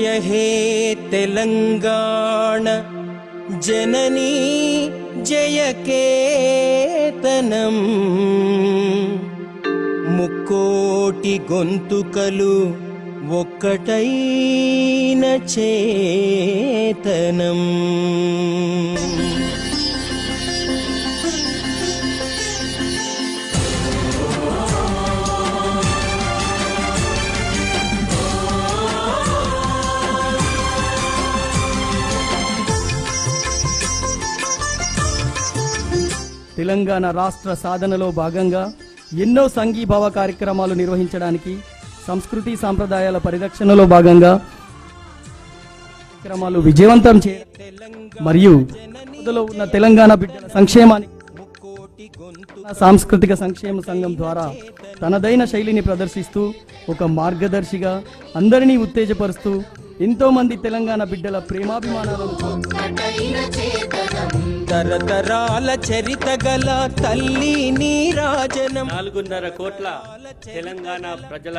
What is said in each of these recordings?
జయ హే తెలంగాణ జననీ జయ కేతనం ముక్కోటి గొంతుకలు ఒక్కటైన చేతనం. తెలంగాణ రాష్ట్ర సాధనలో భాగంగా ఎన్నో సంఘీభావ కార్యక్రమాలు నిర్వహించడానికి, సంస్కృతి సాంప్రదాయాల పరిరక్షణలో భాగంగా కార్యక్రమాలు విజయవంతం చేయడం మరియు అందులో ఉన్న తెలంగాణ బిడ్డల సంక్షేమానికి సాంస్కృతిక సంక్షేమ సంఘం ద్వారా తనదైన శైలిని ప్రదర్శిస్తూ ఒక మార్గదర్శిగా అందరినీ ఉత్తేజపరుస్తూ ఎంతో మంది తెలంగాణ బిడ్డల ప్రేమాభిమానాలను తరతరాల చరిత గల తల్లి నీరాజనం. 4.5 కోట్ల తెలంగాణ ప్రజల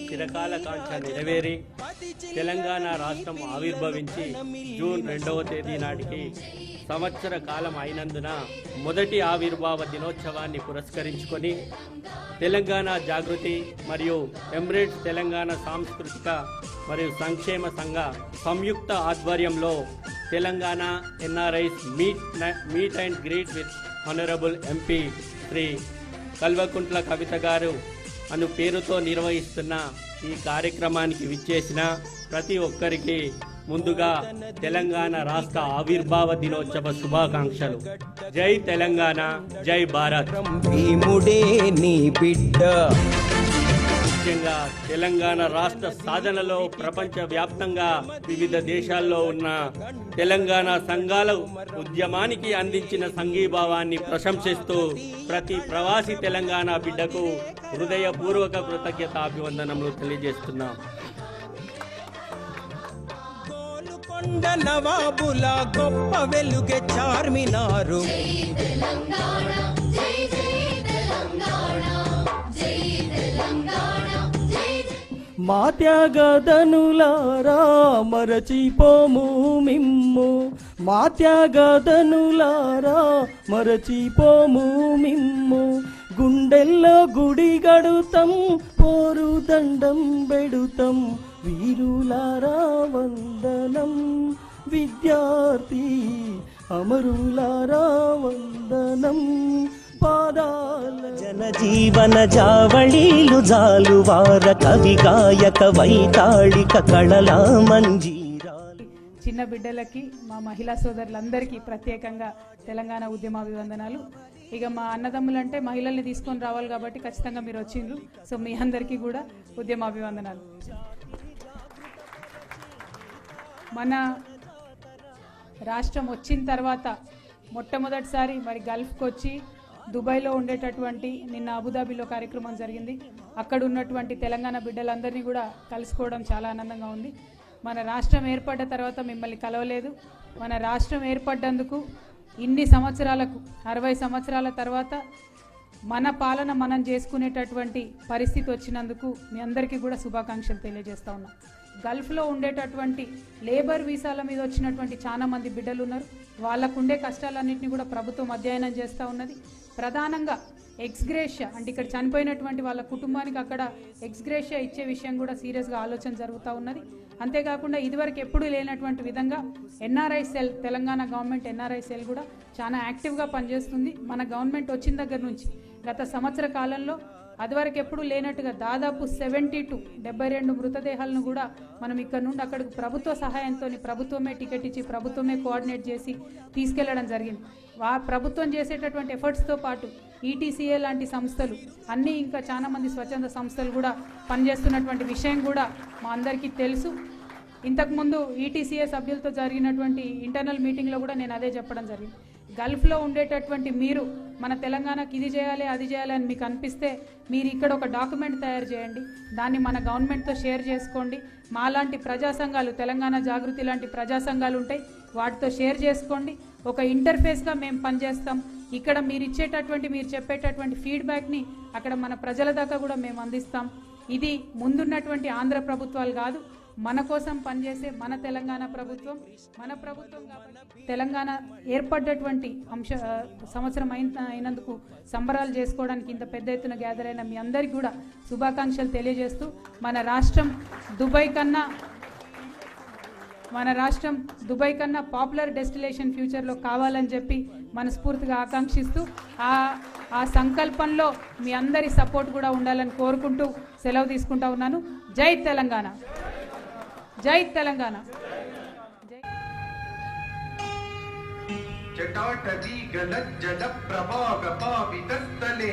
చిరకాల కాంక్ష నెరవేరి తెలంగాణ రాష్ట్రం ఆవిర్భవించి జూన్ 2వ తేదీ నాటికి సంవత్సర కాలం అయినందున మొదటి ఆవిర్భావ దినోత్సవాన్ని పురస్కరించుకొని తెలంగాణ జాగృతి మరియు ఎమిరేట్స్ తెలంగాణ సాంస్కృతిక మరియు సంక్షేమ సంఘ సంయుక్త ఆధ్వర్యంలో Telangana NRIs meet and greet with honourable MP Shri Kalvakuntla Kavitha గారు అను పేరుతో నిర్వహిస్తున్న ఈ కార్యక్రమానికి విచ్చేసిన ప్రతి ఒక్కరికి ముందుగా తెలంగాణ రాష్ట్ర ఆవిర్భావ దినోత్సవ శుభాకాంక్షలు. జై తెలంగాణ, జై భారత్. భీముడే నీ బిడ్డ. ముఖ్యంగా తెలంగాణ రాష్ట్ర సాధనలో ప్రపంచ వ్యాప్తంగా వివిధ దేశాల్లో ఉన్న తెలంగాణ సంఘాల ఉద్యమానికి అందించిన సంఘీభావాన్ని ప్రశంసిస్తూ ప్రతి ప్రవాసి తెలంగాణ బిడ్డకు హృదయపూర్వక కృతజ్ఞతాభివందనములు తెలియజేస్తున్నాం. నవాబుల గొప్ప వెలుగే చార్మినారు. మా త్యాగదనులారా మరచిపోము మిమ్ము, మా త్యాగదనులారా మరచిపోము మిమ్ము. గుండెల్లో గుడి గడుతం, పోరు దండం బెడుతం, వీరులారా వందనం. విద్యార్థి అమరులారా వందనం. పాదాల జనజీవన జావళీలు జాలువార కవి గాయక వైతాళిక కళలా మంజీరాలు. చిన్న బిడ్డలకి, మా మహిళా సోదరులందరికీ ప్రత్యేకంగా తెలంగాణ ఉద్యమాభివందనాలు. ఇక మా అన్నదమ్ములంటే మహిళల్ని తీసుకొని రావాలి కాబట్టి ఖచ్చితంగా మీరు వచ్చిండ్రు. సో మీ అందరికీ కూడా ఉద్యమాభివందనాలు. మన రాష్ట్రం వచ్చిన తర్వాత మొట్టమొదటిసారి మరి గల్ఫ్కి వచ్చి దుబాయ్లో ఉండేటటువంటి నిన్న అబుదాబిలో కార్యక్రమం జరిగింది. అక్కడ ఉన్నటువంటి తెలంగాణ బిడ్డలందరినీ కూడా కలుసుకోవడం చాలా ఆనందంగా ఉంది. మన రాష్ట్రం ఏర్పడ్డ తర్వాత మిమ్మల్ని కలవలేదు. మన రాష్ట్రం ఏర్పడ్డందుకు ఇన్ని సంవత్సరాలకు 60 సంవత్సరాల తర్వాత మన పాలన మనం చేసుకునేటటువంటి పరిస్థితి వచ్చినందుకు మీ అందరికీ కూడా శుభాకాంక్షలు తెలియజేస్తా ఉన్నాం. గల్ఫ్లో ఉండేటటువంటి లేబర్ వీసాల మీద వచ్చినటువంటి చాలా మంది బిడ్డలు ఉన్నారు. వాళ్ళకు ఉండే కష్టాలన్నింటినీ కూడా ప్రభుత్వం అధ్యయనం చేస్తూ ఉన్నది. ప్రధానంగా ఎక్స్గ్రేషియా అంటే ఇక్కడ చనిపోయినటువంటి వాళ్ళ కుటుంబానికి అక్కడ ఎక్స్గ్రేషియా ఇచ్చే విషయం కూడా సీరియస్గా ఆలోచన జరుగుతూ ఉన్నది. అంతేకాకుండా ఇదివరకు ఎప్పుడూ లేనటువంటి విధంగా NRI cell, Telangana government NRI cell కూడా చాలా యాక్టివ్గా పనిచేస్తుంది. మన గవర్నమెంట్ వచ్చిన దగ్గర నుంచి గత సంవత్సర కాలంలో అదివరకు ఎప్పుడు లేనట్టుగా దాదాపు 72 మృతదేహాలను కూడా మనం ఇక్కడ నుండి అక్కడికి ప్రభుత్వ సహాయంతో ప్రభుత్వమే టికెట్ ఇచ్చి ప్రభుత్వమే కోఆర్డినేట్ చేసి తీసుకెళ్లడం జరిగింది. ప్రభుత్వం చేసేటటువంటి ఎఫర్ట్స్తో పాటు ఈటీసీఏ లాంటి సంస్థలు అన్నీ ఇంకా చాలా మంది స్వచ్ఛంద సంస్థలు కూడా పనిచేస్తున్నటువంటి విషయం కూడా మా అందరికీ తెలుసు. ఇంతకుముందు ఈటీసీఏ సభ్యులతో జరిగినటువంటి ఇంటర్నల్ మీటింగ్లో కూడా నేను అదే చెప్పడం జరిగింది. గల్ఫ్లో ఉండేటటువంటి మీరు మన తెలంగాణకి ఇది చేయాలి అది చేయాలి అని మీకు అనిపిస్తే మీరు ఇక్కడ ఒక డాక్యుమెంట్ తయారు చేయండి, దాన్ని మన గవర్నమెంట్తో షేర్ చేసుకోండి. మాలాంటి ప్రజా సంఘాలు, తెలంగాణ జాగృతి లాంటి ప్రజా సంఘాలు ఉంటాయి, వాటితో షేర్ చేసుకోండి. ఒక ఇంటర్ఫేస్గా మేము పనిచేస్తాం. ఇక్కడ మీరు ఇచ్చేటటువంటి, మీరు చెప్పేటటువంటి ఫీడ్బ్యాక్ని అక్కడ మన ప్రజల దాకా కూడా మేము అందిస్తాం. ఇది ముందున్నటువంటి ఆంధ్ర ప్రభుత్వాలు కాదు, మన కోసం పనిచేసే మన తెలంగాణ ప్రభుత్వం కాబట్టి తెలంగాణ ఏర్పడ్డటువంటి సంవత్సరం అయినందుకు సంబరాలు చేసుకోవడానికి ఇంత పెద్ద ఎత్తున గ్యాదర్ అయిన మీ అందరికీ కూడా శుభాకాంక్షలు తెలియజేస్తూ మన రాష్ట్రం దుబాయ్ కన్నా పాపులర్ డెస్టినేషన్ ఫ్యూచర్లో కావాలని చెప్పి మనస్ఫూర్తిగా ఆకాంక్షిస్తూ ఆ సంకల్పంలో మీ అందరి సపోర్ట్ కూడా ఉండాలని కోరుకుంటూ సెలవు తీసుకుంటా ఉన్నాను. జై తెలంగాణ, జై తెలంగాణ. जटाटवी गलज्जल प्रभावपावितस्थले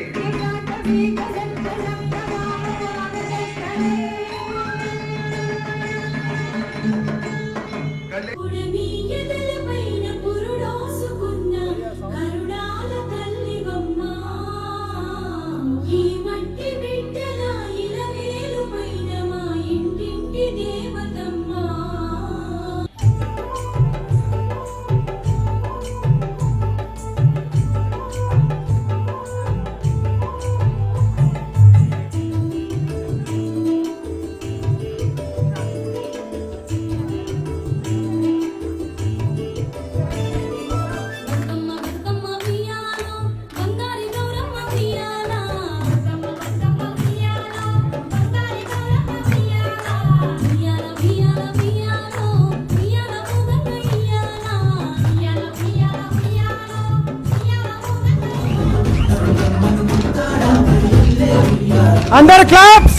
అందరు క్లాప్స్.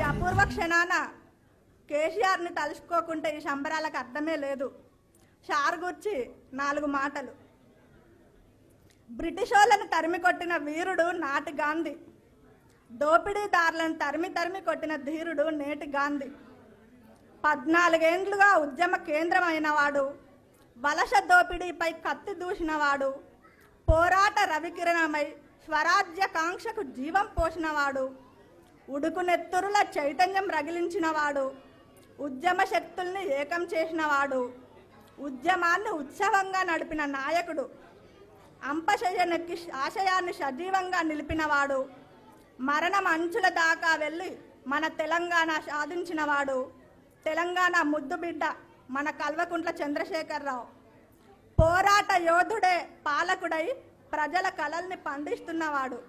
అపూర్వ క్షణాన కేసీఆర్ని తలుచుకోకుంటే ఈ సంబరాలకు అర్థమే లేదు. షార్ గుర్చి 4 మాటలు. బ్రిటిష్ వాళ్ళను తరిమి కొట్టిన వీరుడు నాటి గాంధీ, దోపిడీదారులను తరిమి కొట్టిన ధీరుడు నేటి గాంధీ, 14 ఏండ్లుగా ఉద్యమ కేంద్రమైన వాడు, వలస దోపిడీపై కత్తి దూసినవాడు, పోరాట రవికిరణమై స్వరాజ్య కాంక్షకు జీవం పోసినవాడు, ఉడుకునెత్తురుల చైతన్యం రగిలించినవాడు, ఉద్యమ శక్తుల్ని ఏకం చేసినవాడు, ఉద్యమాన్ని ఉత్సవంగా నడిపిన నాయకుడు, అంపశయ్యనెక్కి ఆశయాన్ని సజీవంగా నిలిపినవాడు, మరణం అంచుల దాకా వెళ్ళి మన తెలంగాణ సాధించినవాడు, తెలంగాణ ముద్దుబిడ్డ మన కల్వకుంట్ల చంద్రశేఖరరావు, పోరాట యోధుడే పాలకుడై ప్రజల కలల్ని పండిస్తున్నవాడు.